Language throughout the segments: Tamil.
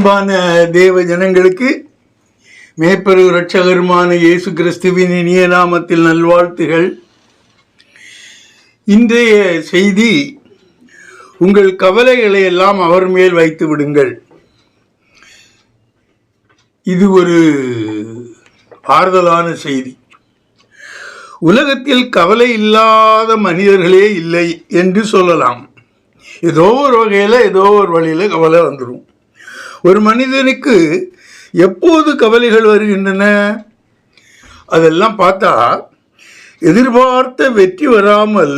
அன்பான தேவ ஜனங்களுக்கு மேய்ப்பரு இரட்சகருமான இயேசு கிறிஸ்துவின் இனிய நாமத்தில் நல்வாழ்த்துகள். இன்றைய செய்தி, உங்கள் கவலைகளை எல்லாம் அவர் மேல் வைத்து விடுங்கள். இது ஒரு ஆறுதலான செய்தி. உலகத்தில் கவலை இல்லாத மனிதர்களே இல்லை என்று சொல்லலாம். ஏதோ ஒரு வகையில் ஏதோ ஒரு வழியில் கவலை வந்துடும். ஒரு மனிதனுக்கு எப்போது கவலைகள் வருகின்றன? அதெல்லாம் பார்த்தா, எதிர்பார்த்த வெற்றி வராமல்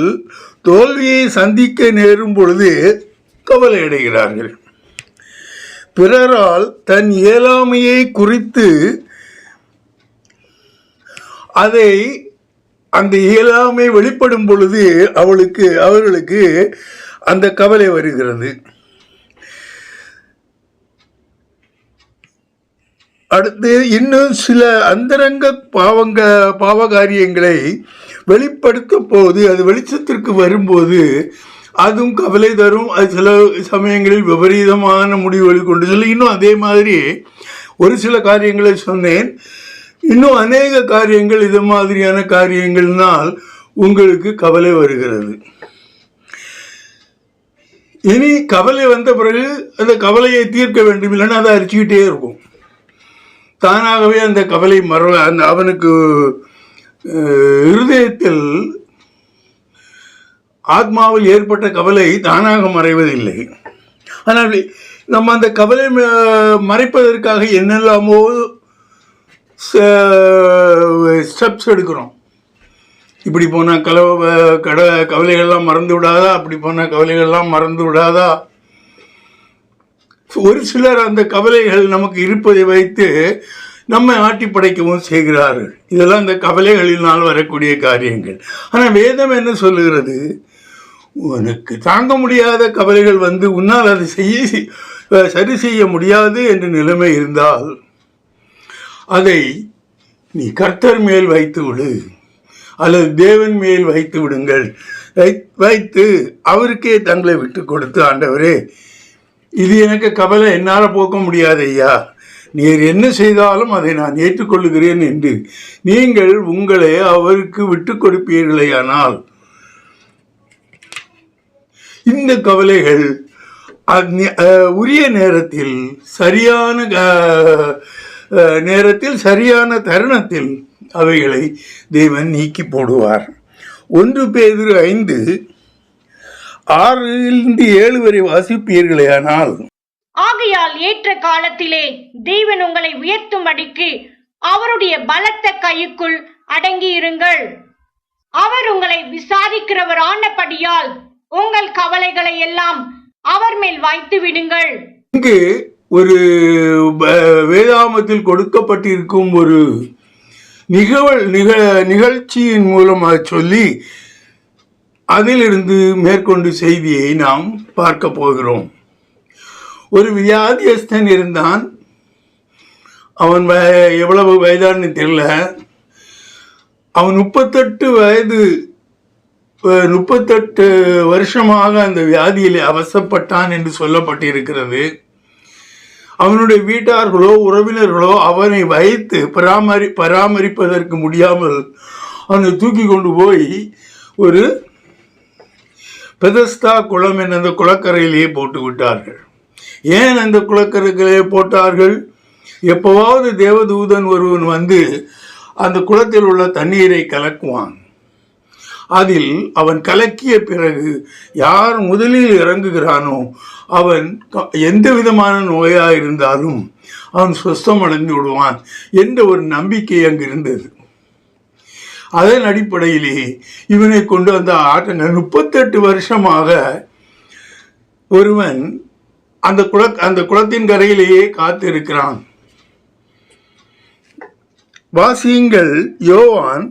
தோல்வியை சந்திக்க நேரும் பொழுது கவலை அடைகிறார்கள். பிறரால் தன் இயலாமையை குறித்து அந்த இயலாமை வெளிப்படும் பொழுது அவர்களுக்கு அந்த கவலை வருகிறது. அடுத்து இன்னும் சில அந்தரங்க பாவகாரியங்களை வெளிப்படுத்த போது, அது வெளிச்சத்திற்கு வரும்போது அதுவும் கவலை தரும். அது சில சமயங்களில் விபரீதமான முடிவுகளை கொண்டு செல்லும். இன்னும் அதே மாதிரி ஒரு சில காரியங்களை சொன்னேன். இன்னும் அநேக காரியங்கள், இது மாதிரியான காரியங்கள்னால் உங்களுக்கு கவலை வருகிறது. இனி கவலை வந்த பிறகு அந்த கவலையை தீர்க்க வேண்டும், இல்லைன்னா அதை அரிச்சுக்கிட்டே இருக்கும். தானாகவே அந்த கவலை அவனுக்கு இருதயத்தில் ஆத்மாவில் ஏற்பட்ட கவலை தானாக மறைவதில்லை. ஆனால் நம்ம அந்த கவலை மறைப்பதற்காக என்னெல்லாமோ ஸ்டெப்ஸ் எடுக்கிறோம். இப்படி போனால் கவலைகள்லாம் மறந்து விடாதா, அப்படி போனால் கவலைகள்லாம் மறந்து விடாதா. ஒரு சிலர் அந்த கவலைகள் நமக்கு இருப்பதை வைத்து நம்மை ஆட்டி படைக்கவும் செய்கிறார்கள். இதெல்லாம் அந்த கவலைகளினால் வரக்கூடிய காரியங்கள். ஆனால் வேதம் என்ன சொல்லுகிறது? உனக்கு தாங்க முடியாத கவலைகள் வந்து உன்னால் அதை சரி செய்ய முடியாது என்ற நிலைமை இருந்தால் அதை நீ கர்த்தர் மேல் வைத்து விடு, அல்லது தேவன் மேல் வைத்து விடுங்கள். வைத்து அவருக்கே தங்களை விட்டு கொடுத்து, ஆண்டவரே, இது எனக்கு கவலை, என்னால் போக்க முடியாது ஐயா, நீர் என்ன செய்தாலும் அதை நான் ஏற்றுக்கொள்ளுகிறேன் என்று நீங்கள் உங்களை அவருக்கு விட்டு கொடுப்பீர்களேயானால் இந்த கவலைகள் உரிய நேரத்தில், சரியான தருணத்தில் அவைகளை தேவன் நீக்கி போடுவார். 1 பேதுரு 5:6-7 வரை வாசிப்பீர்களேயானால், ஆகையால் ஏற்ற காலத்திலே தேவன் உங்களை உயர்த்தும்படிக்கு அவருடைய பலத்த கைக்குள் அடங்கி இருங்கள். அவர் உங்களை விசாரிக்கிறவர் ஆனபடியால் உங்கள் கவலைகளை எல்லாம் அவர் மேல் வைத்து விடுங்கள். இங்கு ஒரு வேதாகமத்தில் கொடுக்கப்பட்டிருக்கும் ஒரு நிகழ்ச்சியின் மூலமாக சொல்லி அதிலிருந்து மேற்கொண்டு செய்தியை நாம் பார்க்க போகிறோம். ஒரு வியாதியஸ்தன் இருந்தான். அவன் எவ்வளவு வயதான்னு தெரியல. அவன் 38 வருஷமாக அந்த வியாதியிலே அவசப்பட்டான் என்று சொல்லப்பட்டிருக்கிறது. அவனுடைய வீட்டார்களோ உறவினர்களோ அவனை வைத்து பராமரிப்பதற்கு முடியாமல் அவனை தூக்கி கொண்டு போய் ஒரு பெதஸ்தா குளம் என்ற அந்த குளக்கரையிலேயே போட்டு விட்டார்கள். ஏன் அந்த குளக்கரையிலே போட்டார்கள்? எப்போவாவது தேவதூதன் ஒருவன் வந்து அந்த குளத்தில் உள்ள தண்ணீரை கலக்குவான். அதில் அவன் கலக்கிய பிறகு யார் முதலில் இறங்குகிறானோ அவன் எந்த விதமான நோயாக இருந்தாலும் அவன் சுஸ்தமடைந்து விடுவான் என்ற ஒரு நம்பிக்கை அங்கு இருந்தது. அதன் அடிப்படையிலே இவனை கொண்டு வந்த ஆட்டங்கள் 38 வருஷமாக ஒருவன் அந்த குளத்தின் கரையிலேயே காத்திருக்கிறான். வாசியுங்கள் யோவான்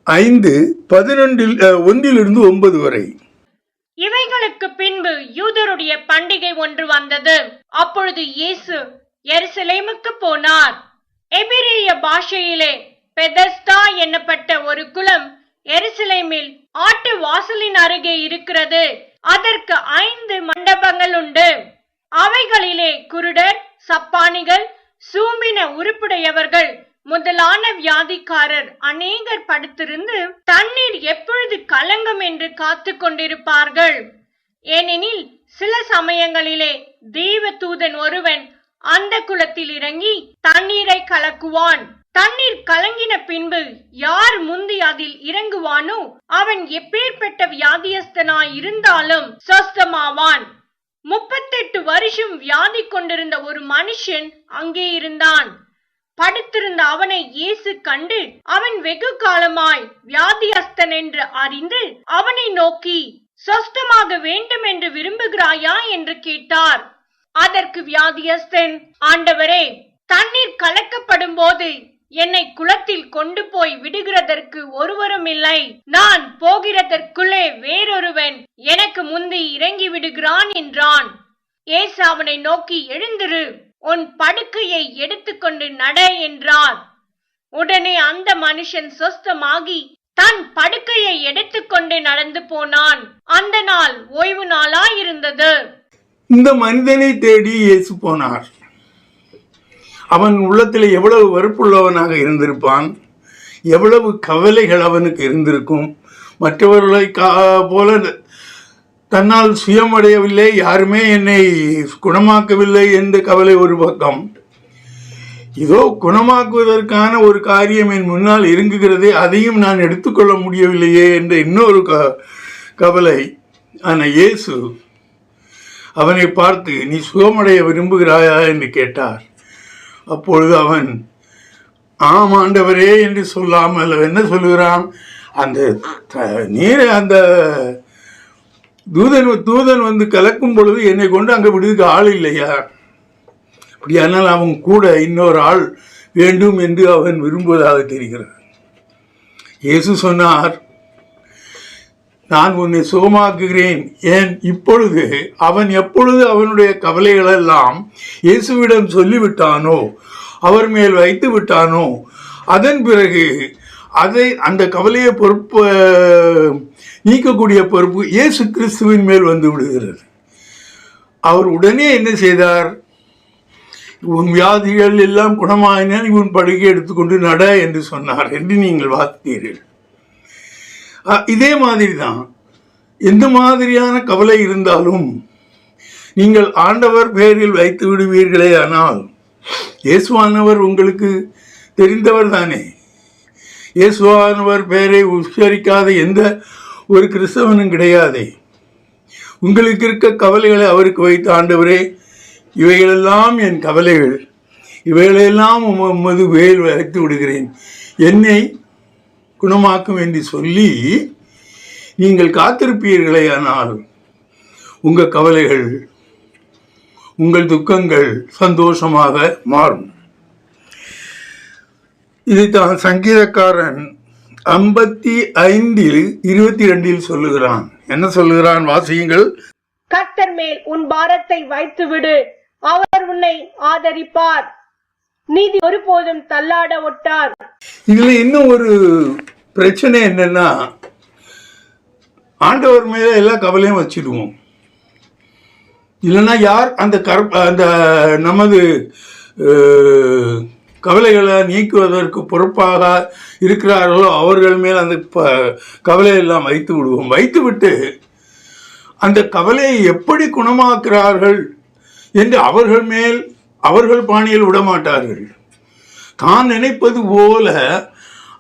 5:1-9 வரை. இவைகளுக்கு பின்பு யூதருடைய பண்டிகை ஒன்று வந்தது. அப்பொழுது இயேசு எருசலேமுக்கு போனார். எபிரேய பாஷையிலே பெதஸ்தா என்னப்பட்ட ஒரு குளம் எருசலேமில் ஆட்டு வாசலின் அருகே இருக்கிறது. அதற்கு 5 மண்டபங்கள் உண்டு. அவைகளிலே குருடர், சப்பானிகள், சூம்பின உருப்புடையவர்கள் முதலான வியாதிக்காரர் அநேகர் படுத்திருந்து தண்ணீர் எப்பொழுது கலங்கும் என்று காத்து கொண்டிருப்பார்கள். ஏனெனில் சில சமயங்களிலே தேவ தூதன் ஒருவன் அந்த குளத்தில் இறங்கி தண்ணீரை கலக்குவான். தண்ணீர் கலங்கின பின்பு யார் முந்தி அதில் இறங்குவானோ அவன் எப்பேற்பட்ட வியாதியஸ்தனாய் இருந்தாலும் சொஸ்தமாவான். 38 வருஷம் வியாதி கொண்டிருந்த ஒரு மனுஷன் அங்கே இருந்தான். படுத்திருந்த அவனை இயேசு கண்டு அவன் வெகு காலமாய் வியாதியஸ்தன் என்று அறிந்து அவனை நோக்கி, சொஸ்தமாக வேண்டும் என்று விரும்புகிறாயா என்று கேட்டார். அதற்கு வியாதியஸ்தன், ஆண்டவரே, தண்ணீர் கலக்கப்படும் போது என்னை குளத்தில் கொண்டு போய் விடுகிறதற்கு ஒருவரும் இல்லை. நான் போகிறதற்குள்ளே வேறொருவன் எனக்கு முந்தி இறங்கி விடுகிறான் என்றான். இயேசு அவனை நோக்கி, எழுந்திரு, உன் படுக்கையை எடுத்துக்கொண்டு நட என்றார். உடனே அந்த மனுஷன் சொஸ்தமாகி தன் படுக்கையை எடுத்துக்கொண்டு நடந்து போனான். அந்த நாள் ஓய்வு நாளாயிருந்தது. இந்த மனிதனை தேடி இயேசு போனார். அவன் உள்ளத்தில் எவ்வளவு வெறுப்புள்ளவனாக இருந்திருப்பான், எவ்வளவு கவலைகள் அவனுக்கு இருந்திருக்கும். மற்றவர்களை போல தன்னால் சுயமடையவில்லை, யாருமே என்னை குணமாக்கவில்லை என்ற கவலை ஒரு பக்கம். இதோ குணமாக்குவதற்கான ஒரு காரியம் என் முன்னால் இறங்குகிறதே, அதையும் நான் எடுத்துக்கொள்ள முடியவில்லையே என்ற இன்னொரு கவலை. ஆனால் இயேசு அவனை பார்த்து, நீ சுகமடைய விரும்புகிறாயா என்று கேட்டார். அப்பொழுது அவன் ஆம் ஆண்டவரே என்று சொல்லாமல் என்ன சொல்லுகிறான், அந்த நீரை அந்த தூதன் வந்து கலக்கும் பொழுது என்னை கொண்டு அங்கே விடுவதற்கு ஆள் இல்லையா? அப்படியானால் அவன் கூட இன்னொரு ஆள் வேண்டும் என்று அவன் விரும்புவதாக தெரிகிறது. இயேசு சொன்னார், நான் உன்னை சுகமாக்குகிறேன். ஏன் இப்பொழுது அவன் எப்பொழுது அவனுடைய கவலைகளெல்லாம் இயேசுவிடம் சொல்லிவிட்டானோ, அவர் மேல் வைத்து விட்டானோ, அதன் பிறகு அந்த கவலையை பொறுப்பு நீக்கக்கூடிய பொறுப்பு இயேசு கிறிஸ்துவின் மேல் வந்து விடுகிறது. அவர் உடனே என்ன செய்தார், உன் வியாதிகள் எல்லாம் குணமாயினால் உன் படுகை எடுத்துக்கொண்டு நட என்று சொன்னார் என்று நீங்கள் வாசித்தீர்கள். இதே மாதிரி தான் எந்த மாதிரியான கவலை இருந்தாலும் நீங்கள் ஆண்டவர் பெயரில் வைத்து விடுவீர்களே. ஆனால் இயேசுவானவர் உங்களுக்கு தெரிந்தவர் தானே. இயேசுவானவர் பெயரை உச்சரிக்காத எந்த ஒரு கிறிஸ்தவனும் கிடையாதே. உங்களுக்கு இருக்க கவலைகளை அவருக்கு வைத்து, ஆண்டவரே, இவைகளெல்லாம் என் கவலைகள், இவைகளெல்லாம் உமது வேல் வைத்து விடுகிறேன், என்னை குணமாக்கும் என்று சொல்லி நீங்கள் காத்திருப்பீர்களே. ஆனால் உங்கள் கவலைகள், உங்கள் துக்கங்கள் சந்தோஷமாக மாறும். இதைத்தான் சங்கீதக்காரன் 55:22 சொல்லுகிறான். என்ன சொல்லுகிறான்? வாசியுங்கள். கர்த்தர் மேல் உன் பாரத்தை வைத்து விடு, அவர் உன்னை ஆதரிப்பார், நீதி ஒருபோதும் தள்ளாட ஒட்டார். இதுல இன்னும் ஒரு பிரச்சனை என்னன்னா, ஆண்டவர் மேல எல்லா கவலையும் வச்சிடுவோம். இல்லைன்னா யார் அந்த நமது கவலைகளை நீக்குவதற்கு பொறுப்பாக இருக்கிறார்களோ அவர்கள் மேல் அந்த கவலையெல்லாம் வைத்து விடுவோம். வைத்துவிட்டு அந்த கவலையை எப்படி குணமாக்குறார்கள் என்று அவர்கள் பாணியில் விடமாட்டார்கள். தான் நினைப்பது போல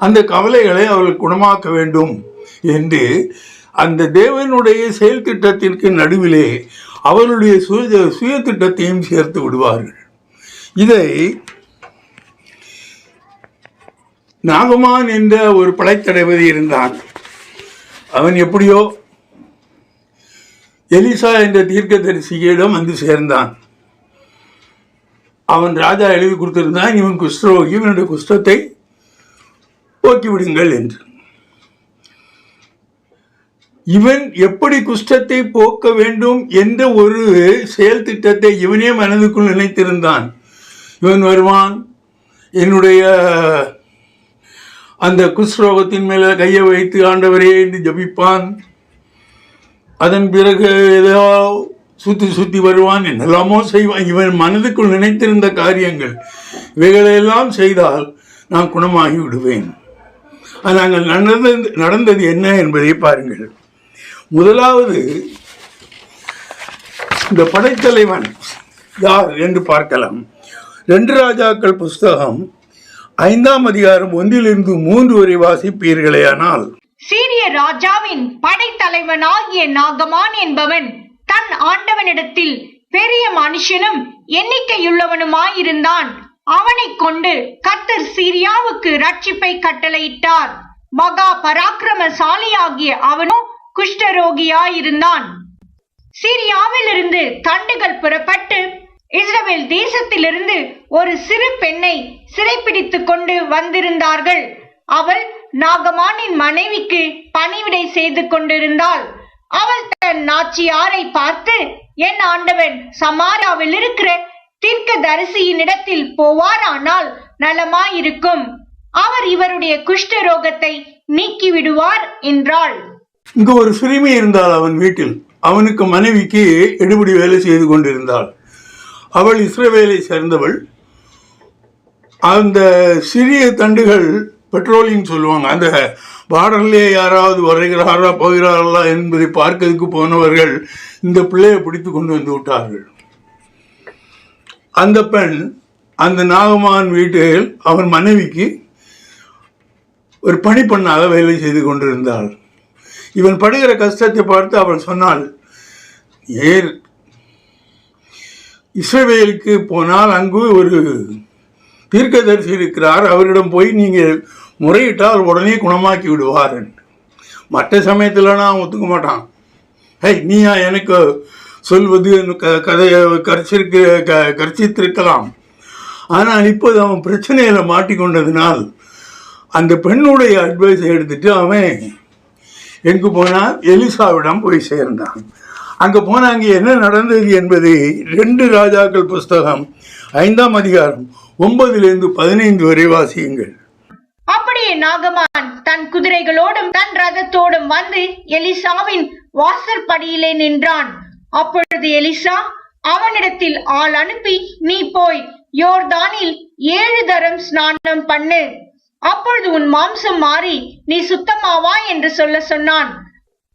அந்த கவலைகளை அவர்கள் குணமாக்க வேண்டும் என்று அந்த தேவனுடைய செயல் திட்டத்திற்கு நடுவிலே அவருடைய சுய திட்டத்தையும் சேர்த்து விடுவார்கள். இதை நாகமான் என்ற ஒரு படைத்தளபதி இருந்தான். அவன் எப்படியோ எலிசா என்ற தீர்க்கதரிசியிடம் வந்து சேர்ந்தான். அவன் ராஜா எழுதி கொடுத்திருந்தான், இவன் குஷ்டரோகி, இவனுடைய குஷ்டத்தை போக்கிவிடுங்கள் என்று. இவன் எப்படி குஷ்டத்தை போக்க வேண்டும் என்ற ஒரு செயல் திட்டத்தை இவனே மனதுக்குள் நினைத்திருந்தான். இவன் வருவான், என்னுடைய அந்த குஷ்ரோகத்தின் மேல கையை வைத்து ஆண்டவரே என்று ஜபிப்பான். அதன் பிறகு ஏதோ சுத்தி சுத்தி வருவான், என்னெல்லாமோ செய்வான். இவன் மனதுக்குள் நினைத்திருந்த காரியங்கள் இவைகளெல்லாம் செய்தால் நான் குணமாகி விடுவேன். நாங்கள் நடந்தது என்ன என்பதை பாருங்கள். முதலாவது, இந்த படைத்தலைவன் யார் என்று பார்க்கலாம். 2 ராஜாக்கள் புஸ்தகம் 5ஆம் அதிகாரம் 1-3 வரை வாசிப்பீர்களேயானால், சீரிய ராஜாவின் படைத்தலைவனாகிய நாகமான் என்பவன் தன் ஆண்டவனிடத்தில் பெரிய மனுஷனும் எண்ணிக்கையுள்ளவனுமாயிருந்தான். அவனை கொண்டு கர்த்தர் சீரியாவுக்கு ரட்சிப்பை கட்டளையிட்டார். மகா பராக்கிரமசாலியாகிய அவனோ குஷ்டரோகியாயிருந்தான். சீரியாவிலிருந்து தண்டுகள் புறப்பட்டு இஸ்ரவேல் தேசத்திலிருந்து ஒரு சிறு பெண்ணை சிறைப்பிடித்துக் கொண்டு வந்திருந்தார்கள். அவள் நாகமானின் மனைவிக்கு பணிவிடை செய்து கொண்டிருந்தாள். அவள் தன் நாச்சியாரை பார்த்து, என் ஆண்டவன் சமாராவில் இருக்கிற தீர்க்கதரிசியின் இடத்தில் போவாரானால் நலமாயிருக்கும், அவர் இவருடைய குஷ்டரோகத்தை நீக்கி விடுவார் என்றாள். இங்கு ஒரு சிறுமி இருந்தாள் அவன் வீட்டில். அவனுக்கு மனைவிக்கு எடுபடி வேலை செய்து கொண்டிருந்தாள். அவள் இஸ்ரவேலை சேர்ந்தவள். அந்த சிறிய தண்டுகள் பெட்ரோலிங் சொல்லுவாங்க, அந்த பார்டர்லேயே யாராவது வருகிறாரா போகிறார்களா என்பதை பார்க்கிறதுக்கு போனவர்கள் இந்த பிள்ளையை பிடித்து கொண்டு வந்து விட்டார்கள். அந்த பெண் அந்த நாகமான் வீட்டில் அவன் மனைவிக்கு ஒரு பணிப்பெண்ணாக வேலை செய்து கொண்டிருந்தாள். இவன் படுகிற கஷ்டத்தை பார்த்து அவள் சொன்னாள், ஏர் இஸ்ரவேலுக்கு போனால் அங்கு ஒரு தீர்க்கதரிசி இருக்கிறார், அவரிடம் போய் நீங்கள் முறையிட்டால் உடனே குணமாக்கி விடுவார். மற்ற சமயத்தில்னா அவன் ஒத்துக்க மாட்டான். நீயா எனக்கு சொல்வது கதையை கர்ச்சித்திருக்கலாம். ஆனால் இப்போது அவன் பிரச்சனையில் மாட்டிக்கொண்டதினால் அந்த பெண்ணுடைய அட்வைஸை எடுத்துட்டு அவன் எங்கு போனால் எலிசாவிடம் போய் சேர்ந்தான். அங்கே போன அங்கே என்ன நடந்தது என்பதை 2 ராஜாக்கள் புஸ்தகம் 5ஆம் அதிகாரம் 9-15 வரை வாசியுங்கள். அப்படியே நாகமான் தன் குதிரைகளோடும் தன் ரதத்தோடும் வந்து எலிசாவின் வாசற்படியிலே நின்றான். அப்பொழுது எலிசா அவனிடத்தில் ஆள் அனுப்பி, நீ போய் யோர்தானில் 7 தரம் ஸ்நானம் பண்ணு, அப்பொழுது உன் மாம்சம் மாறி நீ சுத்தமாவா என்று சொல்ல சொன்னான்.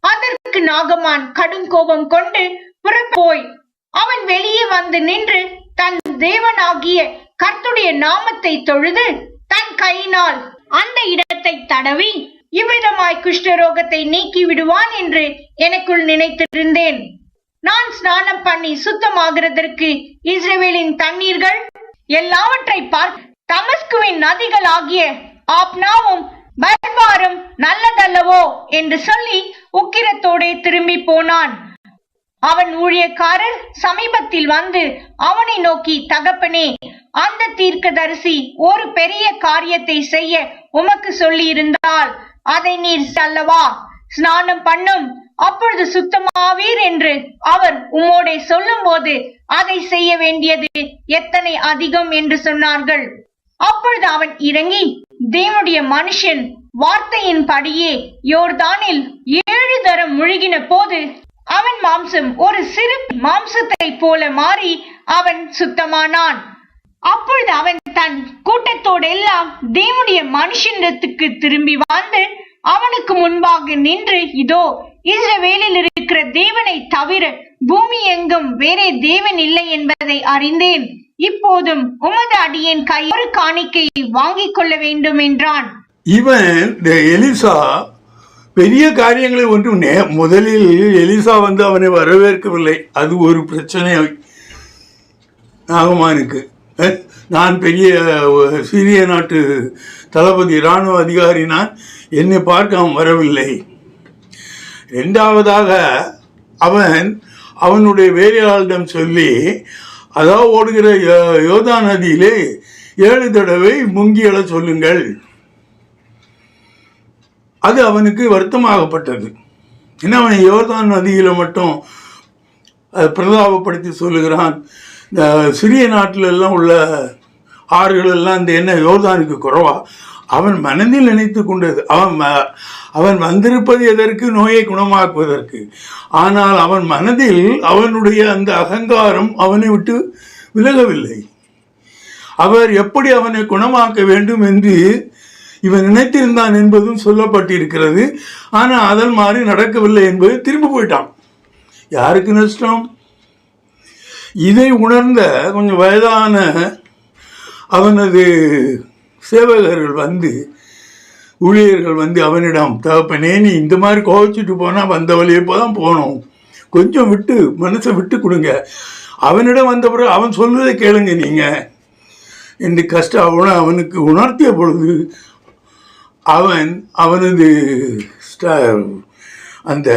அதற்கு நாகமான் கடும் கோபம் கொண்டு புறப்போய் அவன் வெளியே வந்து நின்று தன் தேவனாகிய கர்த்தருடைய நாமத்தை தொழுது தன் கையினால் அந்த இடத்தை தடவி இவ்விதமாய் குஷ்டரோகத்தை நீக்கி விடுவான் என்று எனக்குள் நினைத்திருந்தேன். நான் ஸ்நானம் பண்ணி சுத்தமாகிறதற்கு இஸ்ரவேலின் தண்ணீர்கள் எல்லாவற்றை பார்த்து தமஸ்குவின் நதிகள் ஆகிய ஆப்னாவும் பர்பாரும் நல்லதல்லவோ என்று சொல்லி உக்கிரத்தோடே திரும்பி போனான். அவன் ஊழியக்காரர் சமீபத்தில் வந்து அவனை நோக்கி, தகப்பனே, அந்த தீர்க்கதரிசி ஒரு பெரிய காரியத்தை செய்ய உமக்கு சொல்லி இருந்தால் அதை நீர் அல்லவா ஸ்நானம் பண்ணும், அப்பொழுது சுத்தமாவீர் என்று அவர் உம்மோடே சொல்லும் போது அதை செய்ய வேண்டியது எத்தனை அதிகம் என்று சொன்னார்கள். அப்பொழுது அவன் இறங்கி தேவனுடைய மனுஷன் வார்த்தையின் படியே யோர்தானில் 7 தரம் முழுகின போது அவன் மாம்சம் ஒரு சிறு மாம்சத்தை போல மாறி அவன் சுத்தமானான். அப்பொழுது அவன் தன் கூட்டத்தோடெல்லாம் தேவனுடைய மனுஷனிடத்துக்கு திரும்பி வந்து அவனுக்கு முன்பாக நின்று, இதோ இஸ்ரவேலில் இருக்கிற தேவனை தவிர பூமி எங்கும் வேறே தேவன் இல்லை என்பதை அறிந்தேன். இப்போதும் உமது அடியேன் கை ஒரு காணிக்கையை வாங்கிக் கொள்ள வேண்டும் என்றான். இவன் எலிசா பெரிய காரியங்களை ஒன்றும் முதலில் எலிசா வந்து அவனை வரவேற்கவில்லை. அது ஒரு பிரச்சனை நாகமானுக்கு. நான் பெரிய சீரிய நாட்டு தளபதி இராணுவ அதிகாரி, நான் என்னை பார்க்க அவன் வரவில்லை. 2வதாக அவனுடைய வேலையாளிடம் சொல்லி, அதாவது ஓடுகிற யோர்தான் நதியிலே 7 தடவை முங்கி எழ சொல்லுங்கள். அது அவனுக்கு வருத்தமாகப்பட்டது. ஏன்னா அவன் யோர்தான் நதியில் மட்டும் பிரதாபப்படுத்தி சொல்லுகிறான். இந்த சிறிய நாட்டிலெல்லாம் உள்ள ஆறுகள் எல்லாம் இந்த என்ன யோர்தானுக்கு குறைவா, அவன் மனதில் நினைத்து கொண்டது, அவன் வந்திருப்பது எதற்கு? நோயை குணமாக்குவதற்கு. ஆனால் அவன் மனதில் அவனுடைய அந்த அகங்காரம் அவனை விட்டு விலகவில்லை. அவர் எப்படி அவனை குணமாக்க வேண்டும் என்று இவன் நினைத்திருந்தான் என்பதும் சொல்லப்பட்டிருக்கிறது. ஆனால் அதன் மாதிரி நடக்கவில்லை என்பது திரும்ப போயிட்டான். யாருக்கு நஷ்டம்? இதை உணர்ந்த கொஞ்சம் வயதான அவனது சேவகர்கள் வந்து, ஊழியர்கள் வந்து அவனிடம், தகப்பனே நீ இந்த மாதிரி கோவிச்சுட்டு போனால் வந்த வழியே தான் போனோம், கொஞ்சம் விட்டு மனசை விட்டு கொடுங்க. அவனிடம் வந்த பிறகு அவன் சொல்வதை கேளுங்க நீங்கள் என்று கஷ்டம் அவனுக்கு உணர்த்திய பொழுது அவனது அந்த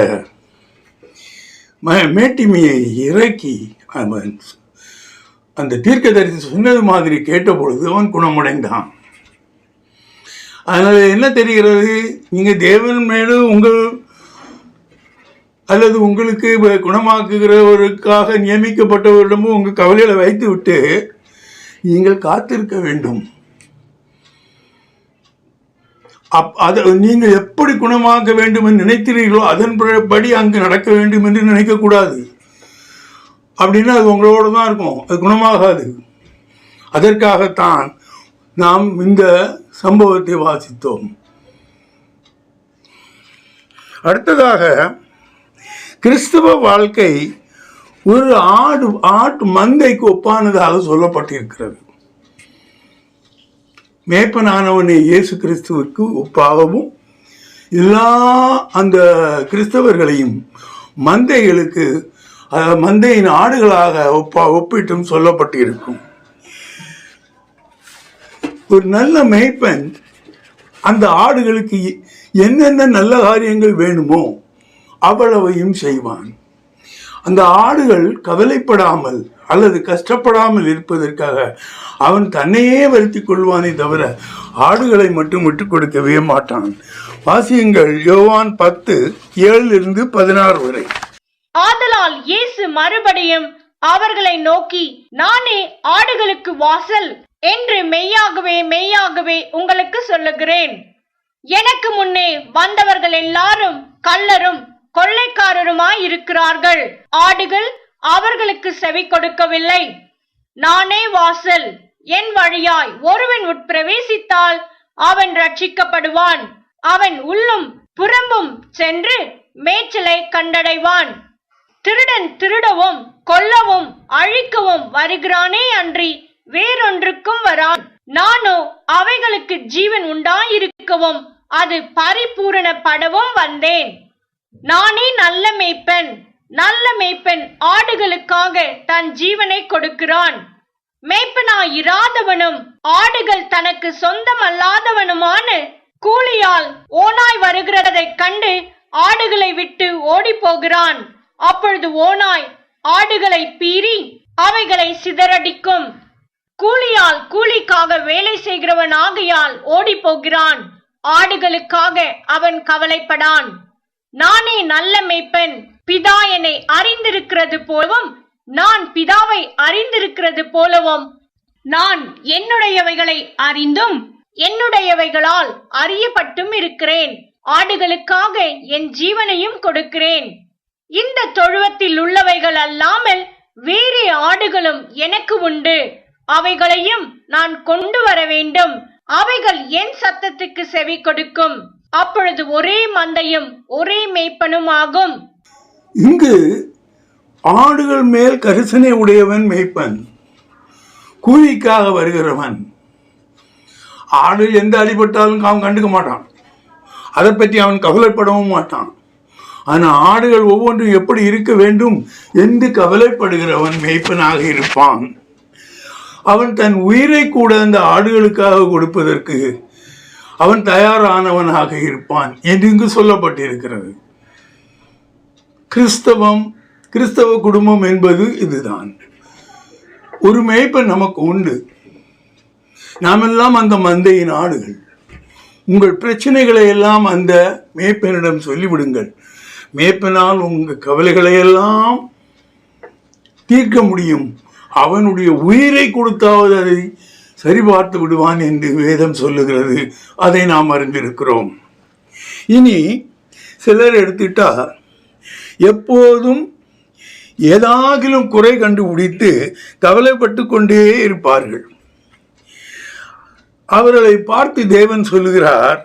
மேட்டிமையை இறக்கி அவன் அந்த தீர்க்கதரிசி சொன்னது மாதிரி கேட்ட பொழுது அவன் குணமடைந்தான். அதனால் என்ன தெரிகிறது? நீங்கள் தேவன் மேலும் உங்கள் அல்லது உங்களுக்கு குணமாக்குகிறவருக்காக நியமிக்கப்பட்டவரிடமும் உங்கள் கவலைகளை வைத்து விட்டு நீங்கள் காத்திருக்க வேண்டும். அதை நீங்கள் எப்படி குணமாக்க வேண்டும் என்று நினைக்கிறீர்களோ அதன்படி அங்கு நடக்க வேண்டும் என்று நினைக்கக்கூடாது. அப்படின்னா அது உங்களோட தான் இருக்கும், அது குணமாகாது. அதற்காகத்தான் நாம் இந்த சம்பவத்தை வாசித்தோம். அடுத்ததாக கிறிஸ்தவ வாழ்க்கை ஒரு ஆட்டு மந்தைக்கு ஒப்பானதாக சொல்லப்பட்டிருக்கிறது. மேய்ப்பனானவனை இயேசு கிறிஸ்துவுக்கு ஒப்பாகவும் எல்லா அந்த கிறிஸ்தவர்களையும் மந்தைகளுக்கு மந்தையின் ஆடுகளாக ஒப்பிட்டும் சொல்லப்பட்டிருக்கும். ஒரு நல்ல மேய்ப்பன் அந்த ஆடுகளுக்கு என்னென்ன நல்ல காரியங்கள் வேணுமோ அவ்வளவையும் செய்வான். அந்த ஆடுகள் கவலைப்படாமல் அல்லது கஷ்டப்படாமல் இருப்பதற்காக அவன் தன்னையே வருத்திக் கொள்வானே தவிர ஆடுகளை மட்டும் விட்டுக் கொடுக்கவே மாட்டான். வாசியுங்கள், யோவான் 10:7-16 வரை. ஆதலால் இயேசு மறுபடியும் அவர்களை நோக்கி, நானே ஆடுகளுக்கு வாசல் என்று மெய்யாகவே மெய்யாகவே உங்களுக்கு சொல்லுகிறேன். எனக்கு முன்னே வந்தவர்கள் எல்லாரும் கள்ளரும் கொள்ளைக்காரருமாய் இருக்கிறார்கள். ஆடுகள் அவர்களுக்கு செவி கொடுக்கவில்லை. நானே வாசல். என் வழியாய் ஒருவன் உட்பிரவேசித்தால் அவன் ரட்சிக்கப்படுவான். அவன் உள்ளும் புறம்பும் சென்று மேய்ச்சலை கண்டடைவான். திருடன் திருடவும் கொல்லவும் அழிக்கவும் வருகிறானே அன்றி வேறொன்றுக்கும் வரான். நானோ அவைகளுக்கு ஜீவன் உண்டாயிருக்கவும் அது பரிபூரணப்படவும் வந்தேன். நானே நல்ல மேய்ப்பன். நல்ல மேய்ப்பன் ஆடுகளுக்காக தன் ஜீவனை கொடுக்கிறான். மேய்ப்பனாயிராதவனும் ஆடுகள் தனக்கு சொந்தமல்லாதவனுமான கூலியால் ஓநாய் வருகிறதைக் கண்டு ஆடுகளை விட்டு ஓடி போகிறான். அப்பொழுது ஓநாய் ஆடுகளை பீறி அவைகளை சிதறடிக்கும். கூலியால் கூலிக்காக வேலை செய்கிறவன் ஆகையால் ஓடி போகிறான். ஆடுகளுக்காக அவன் கவலைப்படான். நானே நல்ல மேய்ப்பன். பிதா என்னை அறிந்திருக்கிறது போலவும் நான் பிதாவை அறிந்திருக்கிறது போலவும் நான் என்னுடையவைகளை அறிந்தும் என்னுடையவைகளால் அறியப்பட்டும் இருக்கிறேன். ஆடுகளுக்காக என் ஜீவனையும் கொடுக்கிறேன். இந்த தொழுவத்தில் உள்ளவைகள் அல்லாமல் வேறே ஆடுகளும் எனக்கு உண்டு. அவைகளையும் நான் கொண்டு வர வேண்டும். அவைகள் என் சத்தத்துக்கு செவி கொடுக்கும். அப்பொழுது ஒரே மந்தையும் ஒரே மேய்ப்பனும் ஆகும். இங்கு ஆடுகள் மேல் கரிசனை உடையவன் மேய்ப்பன், கூலிக்காக வருகிறவன். ஆடு எந்த அடிபட்டாலும் அவன் கண்டுக்க மாட்டான், அதை பற்றி அவன் கவலைப்படவும் மாட்டான். ஆனால் ஆடுகள் ஒவ்வொன்றும் எப்படி இருக்க வேண்டும் என்று கவலைப்படுகிறவன் மேய்ப்பனாக இருப்பான். அவன் தன் உயிரை கூட அந்த ஆடுகளுக்காக கொடுப்பதற்கு அவன் தயாரானவனாக இருப்பான் என்று இங்கு சொல்லப்பட்டிருக்கிறது. கிறிஸ்தவ குடும்பம் என்பது இதுதான். ஒரு மேய்ப்பன் நமக்கு உண்டு. நாமெல்லாம் அந்த மந்தையின் ஆடுகள். உங்கள் பிரச்சனைகளை எல்லாம் அந்த மேய்ப்பனிடம் சொல்லிவிடுங்கள். மேய்ப்பனால் உங்கள் கவலைகளை எல்லாம் தீர்க்க முடியும். அவனுடைய உயிரை கொடுத்தாவது அதை சரிபார்த்து விடுவான் என்று வேதம் சொல்லுகிறது. அதை நாம் அறிந்திருக்கிறோம். இனி சிலர் எடுத்துட்டா எப்போதும் ஏதாகிலும் குறை கண்டுபிடித்து கவலைப்பட்டு கொண்டே இருப்பார்கள். அவர்களை பார்த்து தேவன் சொல்லுகிறார்,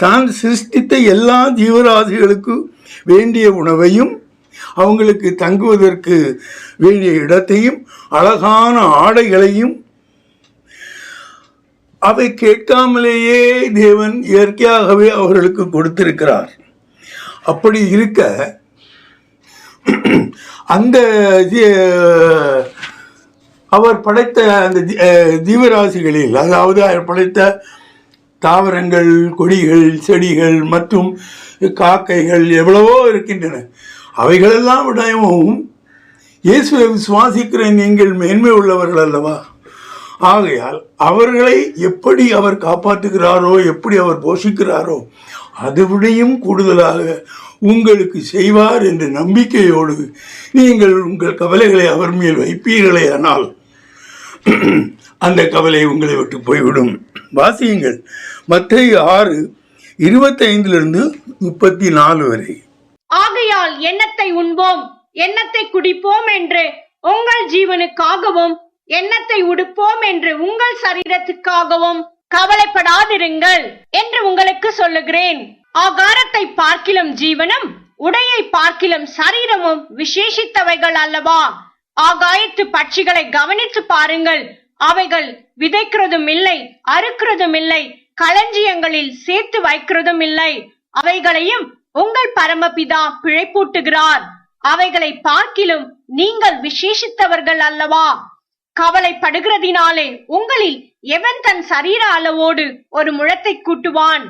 தான் சிருஷ்டித்த எல்லா ஜீவராசிகளுக்கு வேண்டிய உணவையும் அவங்களுக்கு தங்குவதற்கு வேண்டிய இடத்தையும் அழகான ஆடைகளையும் அவை கேட்காமலேயே தேவன் இயற்கையாகவே அவர்களுக்கு கொடுத்திருக்கிறார். அப்படி இருக்க அந்த அவர் படைத்த அந்த ஜீவராசிகளில், அதாவது அவர் படைத்த தாவரங்கள், கொடிகள், செடிகள் மற்றும் காக்கைகள் எவ்வளவோ இருக்கின்றன. அவைகளெல்லாம் விடவும் இயேசுவை விசுவாசிக்கிற நீங்கள் மேன்மை உள்ளவர்கள் அல்லவா? ஆகையால் அவர்களை எப்படி அவர் காப்பாற்றுகிறாரோ, எப்படி அவர் போஷிக்கிறாரோ, அதுவிடையும் கூடுதலாக உங்களுக்கு செய்வார் என்ற நம்பிக்கையோடு நீங்கள் உங்கள் கவலைகளை அவர் மேல் வைப்பீர்களே ஆனால் அந்த கவலை உங்களை விட்டு போய்விடும். வாசியுங்கள், மத்தேயு 6:25-34 வரை. ஆகையால் எண்ணத்தை உண்போம், எண்ணத்தை குடிப்போம் என்று உங்கள் ஜீவனுக்காகவும், எண்ணத்தை உடுப்போம் என்று உங்கள் சரீரத்துக்காகவும் கவலைப்படாதிருங்கள் என்று உங்களுக்கு சொல்லுகிறேன். ஆகாரத்தை பார்க்கிலும் ஜீவனும், உடையை பார்க்கிலும் சரீரமும் விசேஷித்தவைகள் அல்லவா? ஆகாயத்து பட்சிகளை கவனித்து பாருங்கள். அவைகள் விதைக்கிறதும் இல்லை, அறுக்கிறதும் இல்லை, களஞ்சியங்களில் சேர்த்து வைக்கிறதும் இல்லை. அவைகளையும் உங்கள் பரமபிதா பிழைப்பூட்டுகிறார். அவைகளை பார்க்கிலும் நீங்கள் விசேஷித்தவர்கள் அல்லவா? கவலைப்படுகிறதினாலே உங்களில் எவன் தன் சரீர அளவோடு ஒரு முழத்தை கூட்டுவான்?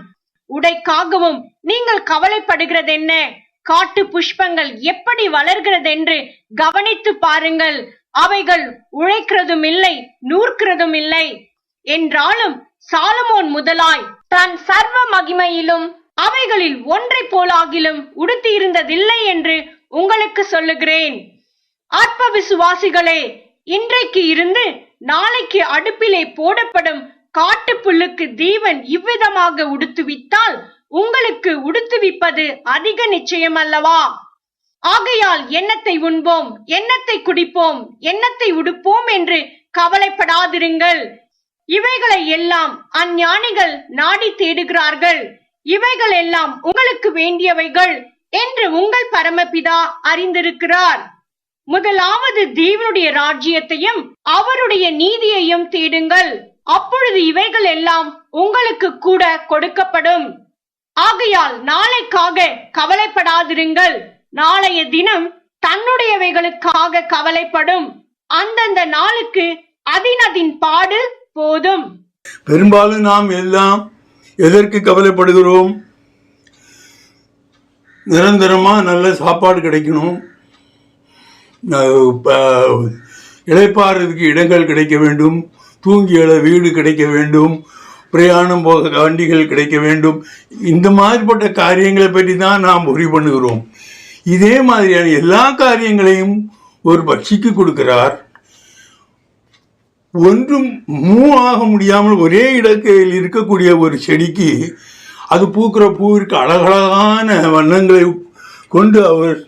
உடைக்காகவும் நீங்கள் கவலைப்படுகிறதென்ன? காட்டு புஷ்பங்கள் எப்படி வளர்கிறதென்று கவனித்து பாருங்கள். அவைகள் உழைக்கிறதும் இல்லை, நூற்கிறதும் இல்லை. என்றாலும் சாலமோன் முதலாய் தன் சர்வ மகிமையிலும் அவைகளில் ஒன்றை போலாகிலும் உடுத்தி இருந்ததில்லை என்று உங்களுக்கு சொல்லுகிறேன். அற்ப விசுவாசிகளே, இன்றைக்கு இருந்து நாளைக்கு அடுப்பிலே போடப்படும் காட்டு புல்லுக்கு தேவன் இவ்விதமாக உடுத்துவித்தால் உங்களுக்கு உடுத்துவிப்பது அதிக நிச்சயம் அல்லவா? ஆகையால் எண்ணத்தை உண்போம், எண்ணத்தை குடிப்போம், எண்ணத்தை உடுப்போம் என்று கவலைப்படாதிருங்கள். இவைகளை எல்லாம் அஞ்ஞானிகள் நாடி தேடுகிறார்கள். இவைகள் எல்லாம் உங்களுக்கு வேண்டியவைகள் என்று உங்கள் பரமபிதா அறிந்திருக்கிறார். முதலாவது தேவனுடைய ராஜ்யத்தையும் அவருடைய நீதியையும் தேடுங்கள், அப்பொழுது இவைகள் எல்லாம் உங்களுக்கு கூட கொடுக்கப்படும். ஆகையால் நாளைக்காக கவலைப்படாதிருங்கள். நாளைய தினம் தன்னுடையவைகளுக்காக கவலைப்படும். அந்தந்த நாளுக்கு அதின் பாடு போதும். பெரும்பாலும் நாம் எல்லாம் எதற்கு கவலைப்படுகிறோம்? நிரந்தரமா நல்ல சாப்பாடு கிடைக்கணும், இளைப்பாறுறதுக்கு இடங்கள் கிடைக்க வேண்டும், தூங்கி எழ வீடு கிடைக்க வேண்டும், பிரயாணம் போக வண்டிகள் கிடைக்க வேண்டும். இந்த மாதிரிப்பட்ட காரியங்களை பற்றி தான் நாம் worry பண்ணுகிறோம். இதே மாதிரியான எல்லா காரியங்களையும் ஒரு பட்சிக்கு கொடுக்கிறார். ஒன்றும் மூவ் ஆக முடியாமல் ஒரே இடத்தில் இருக்கக்கூடிய ஒரு செடிக்கு அது பூக்கிற பூவிற்கு அழகழகான வண்ணங்களை கொண்டு அவர்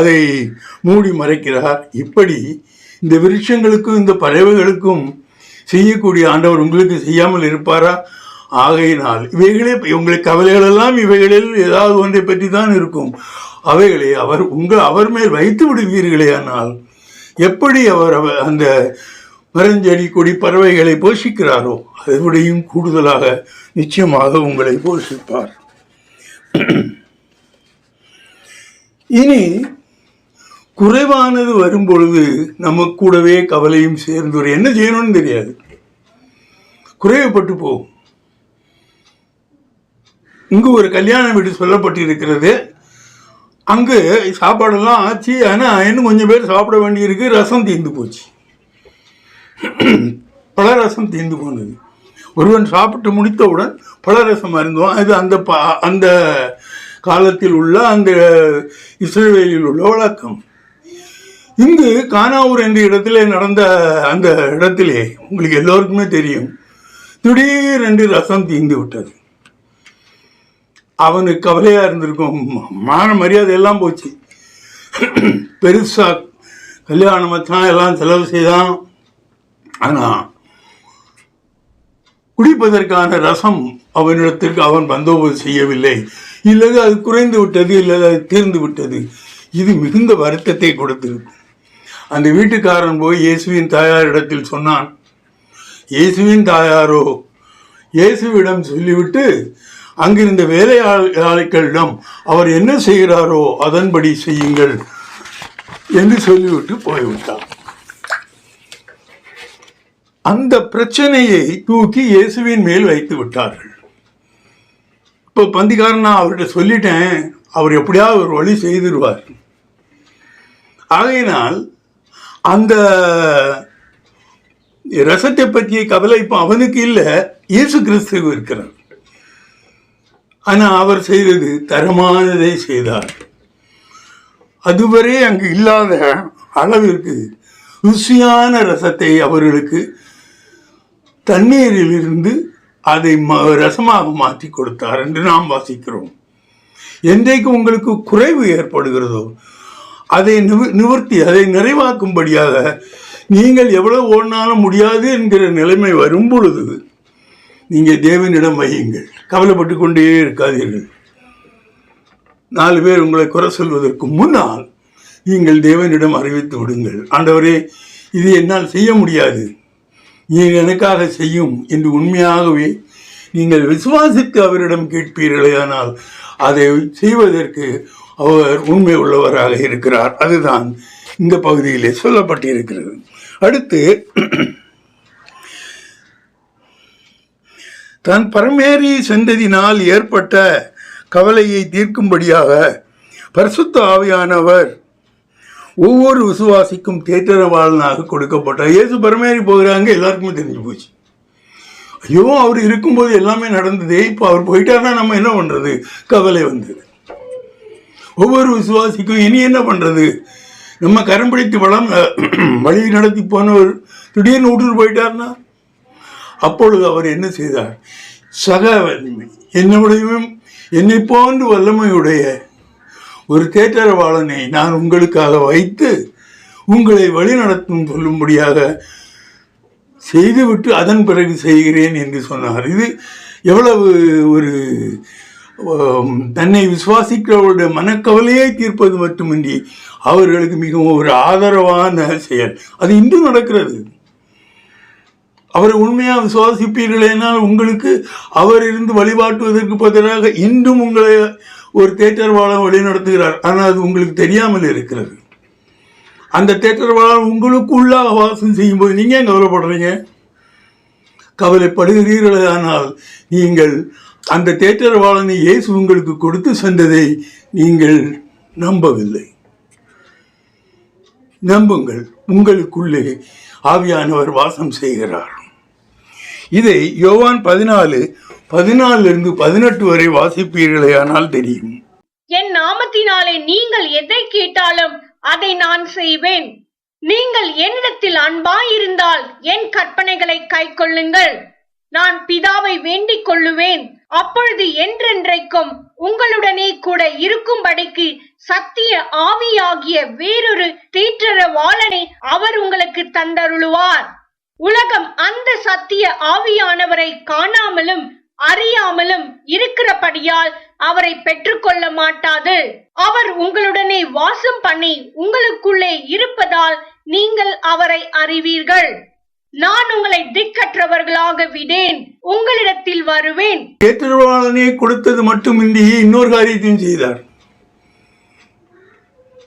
அதை மூடி மறைக்கிறார். இப்படி இந்த விருட்சங்களுக்கும் இந்த பறவைகளுக்கும் செய்யக்கூடிய ஆண்டவர் உங்களுக்கு செய்யாமல் இருப்பாரா? ஆகையினால் இவைகளே உங்களுக்கு கவலைகள் எல்லாம் இவைகளில் ஏதாவது ஒன்றை பற்றி தான் இருக்கும். அவைகளை அவர் மேல் வைத்து விடுவீர்களே. ஆனால் எப்படி அவர் அந்த மரஞ்செடி கொடி பறவைகளை போஷிக்கிறாரோ அதைவிடையும் கூடுதலாக நிச்சயமாக உங்களை போஷிப்பார். இனி குறைவானது வரும் பொழுது நமக்கு கூடவே கவலையும் சேர்ந்து வரும். என்ன செய்யணும்னு தெரியாது, குறைவுபட்டு போகும். இங்கு ஒரு கல்யாண வீடு சொல்லப்பட்டிருக்கிறது. அங்கு சாப்பாடெல்லாம் ஆச்சு, ஆனால் இன்னும் கொஞ்சம் பேர் சாப்பிட வேண்டியிருக்கு. ரசம் தீர்ந்து போச்சு, பழரசம் தீர்ந்து போனது. ஒருவன் சாப்பிட்டு முடித்தவுடன் பழரசம் அருந்துவான். அது அந்த காலத்தில் உள்ள அந்த இஸ்ரவேலில் உள்ள வழக்கம். இங்கு கானாவூர் என்ற இடத்திலே நடந்த அந்த இடத்திலே உங்களுக்கு எல்லோருக்குமே தெரியும், திடீரென்று ரசம் தீர்ந்து விட்டது. அவனுக்கு கவலையா இருந்திருக்கும், மான மரியாதை எல்லாம் போச்சு. பெருசா கல்யாணம் வச்சான், எல்லாம் செலவு செய்தான். ஆனா குடிப்பதற்கான ரசம் அவனிடத்திற்கு அவன் பந்தோபஸ்து செய்யவில்லை. இல்லது அது குறைந்து விட்டது, இல்லது அது தீர்ந்து விட்டது. இது மிகுந்த வருத்தத்தை கொடுத்திருக்கும். அந்த வீட்டுக்காரன் போய் இயேசுவின் தாயாரிடத்தில் சொன்னான். இயேசுவின் தாயாரோ இயேசுவிடம் சொல்லிவிட்டு அங்கிருந்த வேலையாட்களிடம் அவர் என்ன செய்கிறாரோ அதன்படி செய்யுங்கள் என்று சொல்லிவிட்டு போய்விட்டார். அந்த பிரச்சனையை தூக்கி இயேசுவின் மேல் வைத்து விட்டார்கள். இப்போ பந்திக்காரன் நான் அவர்கிட்ட சொல்லிட்டேன், அவர் எப்படியாவது ஒரு வழி செய்திருவார். ஆகையினால் அந்த ரசத்தை பற்றிய கவலை இப்போ அவனுக்கு இல்லை, இயேசு கிறிஸ்துவு இருக்கிறார். ஆனால் அவர் செய்தது தரமானதை செய்தார். அதுவரை அங்கு இல்லாத அளவிற்கு ருசியான ரசத்தை அவர்களுக்கு தண்ணீரில் இருந்து அதை ரசமாக மாற்றி கொடுத்தார் என்று நாம் வாசிக்கிறோம். என்றைக்கு உங்களுக்கு குறைவு ஏற்படுகிறதோ அதை நிவர்த்தி, அதை நிறைவாக்கும்படியாக நீங்கள் எவ்வளவு ஓடினாலும் முடியாது என்கிற நிலைமை வரும் பொழுது நீங்கள் தேவனிடம் வையுங்கள். கவலைப்பட்டு கொண்டே இருக்காதீர்கள். 4 பேர் உங்களை குறை சொல்வதற்கு முன்னால் நீங்கள் தேவனிடம் அறிவித்து விடுங்கள். ஆண்டவரே, இது என்னால் செய்ய முடியாது, நீங்கள் எனக்காக செய்யும் என்று உண்மையாகவே நீங்கள் விசுவாசித்து அவரிடம் கேட்பீர்களே, ஆனால் அதை செய்வதற்கு அவர் உண்மை உள்ளவராக இருக்கிறார். அதுதான் இந்த பகுதியிலே சொல்லப்பட்டிருக்கிறது. அடுத்து, தன் பரமேறி சென்றதினால் ஏற்பட்ட கவலையை தீர்க்கும்படியாக பரிசுத்த ஆவியானவர் ஒவ்வொரு விசுவாசிக்கும் தேற்றரவாளனாக கொடுக்கப்பட்டார். இயேசு பரமேறி போகிறாங்க, எல்லாருக்குமே தெரிஞ்சு போச்சு. ஐயோ, அவர் இருக்கும்போது எல்லாமே நடந்ததே, இப்போ அவர் போயிட்டாருன்னா நம்ம என்ன பண்றது? கவலை வந்தது ஒவ்வொரு விசுவாசிக்கும். இனி என்ன பண்றது? நம்ம கரம் பிடித்து வழி நடத்தி போனவர் திடீர்னு விட்டுட்டு போயிட்டார்னா? அப்பொழுது அவர் என்ன செய்தார்? சக வலிமை, என்னுடையும் என்னை போன்று வல்லமையுடைய ஒரு தேற்றரவாளனை நான் உங்களுக்காக வைத்து உங்களை வழிநடத்தும் சொல்லும்படியாக செய்துவிட்டு அதன் பிறகு செய்கிறேன் என்று சொன்னார். இது எவ்வளவு ஒரு தன்னை விசுவாசிக்கிறவருடைய மனக்கவலையை தீர்ப்பது மட்டுமின்றி அவர்களுக்கு மிகவும் ஒரு ஆதரவான செயல். அது இன்றும் நடக்கிறது. அவரை உண்மையாக விசுவாசிப்பீர்களேனால் உங்களுக்கு அவர் இருந்து வழிபாட்டுவதற்கு பதிலாக இன்றும் உங்களை ஒரு தேற்றரவாளன் வழி நடத்துகிறார். ஆனால் அது உங்களுக்கு தெரியாமல் இருக்கிறது. அந்த தேற்றரவாளன் உங்களுக்குள்ளாக வாசம் செய்யும்போது நீங்கள் ஏன் கவலைப்படுறீங்க? கவலைப்படுகிறீர்களே, ஆனால் நீங்கள் அந்த தேற்றரவாளனை இயேசு உங்களுக்கு கொடுத்து சென்றதை நீங்கள் நம்பவில்லை. நம்புங்கள், உங்களுக்குள்ளே ஆவியானவர் வாசம் செய்கிறார். இதை யோவான் 14:14-18 வரை வாசிப்பீர்களே, ஆனால் தெரியும். என் நாமத்தினாலே நீங்கள் எதை கேட்டாலும் அதை நான் செய்வேன். நீங்கள் என்னிடத்தில் அன்பாயிருந்தால் என் கற்பனைகளை கைக்கொள்ளுங்கள். நான் பிதாவை வேண்டிக் கொள்ளுவேன், அப்பொழுது என்றென்றைக்கும் உங்களுடனே கூட இருக்கும்படிக்கு சத்திய ஆவியாகிய வேறொரு தேற்றரவாளனை அவர் உங்களுக்கு தந்தருளுவார். உலகம் அந்த சத்திய ஆவியானவரை காணாமலும் அறியாமலும் இருக்கிறபடியால் அவரை பெற்றுக்கொள்ள மாட்டாது. அவர் உங்களுடனே வாசம் பண்ணி உங்களுக்குள்ளே இருப்பதால் நீங்கள் அவரை அறிவீர்கள். நான் உங்களை திக்கற்றவர்களாக விடேன், உங்களிடத்தில் வருவேன். தேற்றரவாளனை கொடுத்தது மட்டுமின்றி இன்னொரு காரியத்தையும் செய்தார்.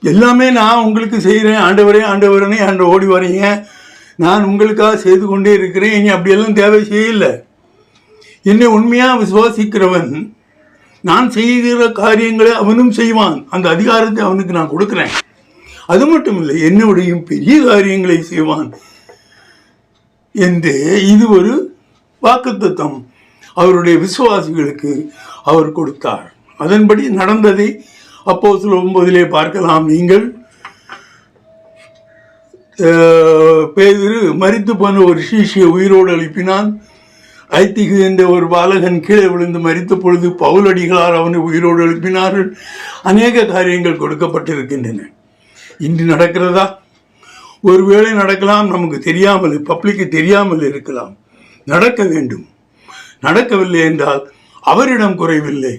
எல்லாமே நான் உங்களுக்கு செய்கிறேன், ஆண்டவரே ஆண்டவரனே ஆண்ட ஓடி வரீங்க, நான் உங்களுக்காக செய்து கொண்டே இருக்கிறேன், இனி அப்படியெல்லாம் தேவை செய்யலை. என்னை உண்மையாக விசுவாசிக்கிறவன் நான் செய்கிற காரியங்களை அவனும் செய்வான். அந்த அதிகாரத்தை அவனுக்கு நான் கொடுக்குறேன். அது மட்டும் இல்லை, என்னுடைய பெரிய காரியங்களை செய்வான் என்று இது ஒரு வாக்குத்தத்தம் அவருடைய விசுவாசிகளுக்கு அவர் கொடுத்தார். அதன்படி நடந்ததை அப்போஸ்தலர் 9 பார்க்கலாம். நீங்கள் பேதுரு மரித்து போன ஒரு சீஷியை உயிரோடு எழுப்பினான். ஐத்திகு என்ற ஒரு பாலகன் கீழே விழுந்து மரித்த பொழுது பவுலடிகளார் அவனை உயிரோடு எழுப்பினார்கள். அநேக காரியங்கள் கொடுக்கப்பட்டிருக்கின்றன. இன்று நடக்கிறதா? ஒருவேளை நடக்கலாம், நமக்கு தெரியாமல், பப்ளிக்கு தெரியாமல் இருக்கலாம். நடக்க வேண்டும். நடக்கவில்லை என்றால் அவரிடம் குறைவில்லை,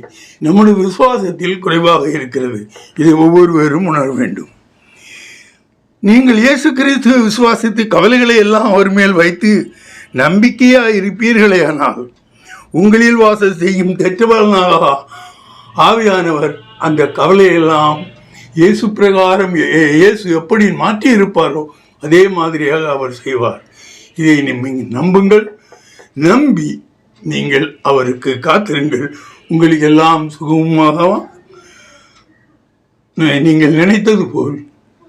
நம்முடைய விசுவாசத்தில் குறைவாக இருக்கிறது. இதை ஒவ்வொருவரும் உணர வேண்டும். நீங்கள் இயேசு கிறிஸ்துவ விசுவாசித்து கவலைகளை எல்லாம் அவர் மேல் வைத்து நம்பிக்கையாக இருப்பீர்களே ஆனால் உங்களில் வாசல் செய்யும் தெற்றவனாக ஆவியானவர் அந்த கவலையெல்லாம் இயேசு பிரகாரம் இயேசு எப்படி மாற்றி இருப்பாரோ அதே மாதிரியாக அவர் செய்வார். இதை நம்புங்கள். நம்பி நீங்கள் அவருக்கு காத்திருங்கள். உங்களுக்கு எல்லாம் சுகமாக நீங்கள் நினைத்தது போல்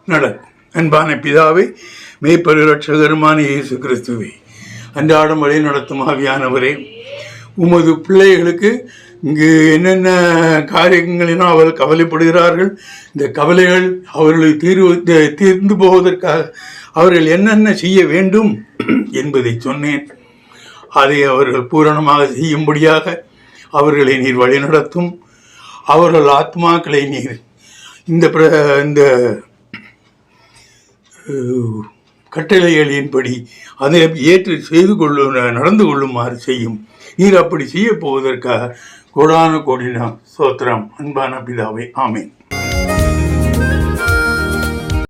நடக்கும். அன்பான பிதாவே, மேய்ப்பரு இரட்சகருமான இயேசு கிறிஸ்துவே, அன்றாடம் வழி நடத்தும் ஆவியானவரே, உமது பிள்ளைகளுக்கு இங்கு என்னென்ன காரியங்களினால் அவர்கள் கவலைப்படுகிறார்கள், இந்த கவலைகள் அவர்களை தீர்ந்து போவதற்காக அவர்கள் என்னென்ன செய்ய வேண்டும் என்பதை சொன்னேன். அதை அவர்கள் பூரணமாக செய்யும்படியாக அவர்களை நீர் வழிநடத்தும். அவர்கள் ஆத்மாக்களை நீர் இந்த கட்டளைகளின்படி அதை ஏற்று நடந்து கொள்ளுமாறு செய்யும். நீர் அப்படி செய்ய போவதற்காக கோடான கோடி ஸ்தோத்திரம். அன்பான பிதாவே, ஆமென்.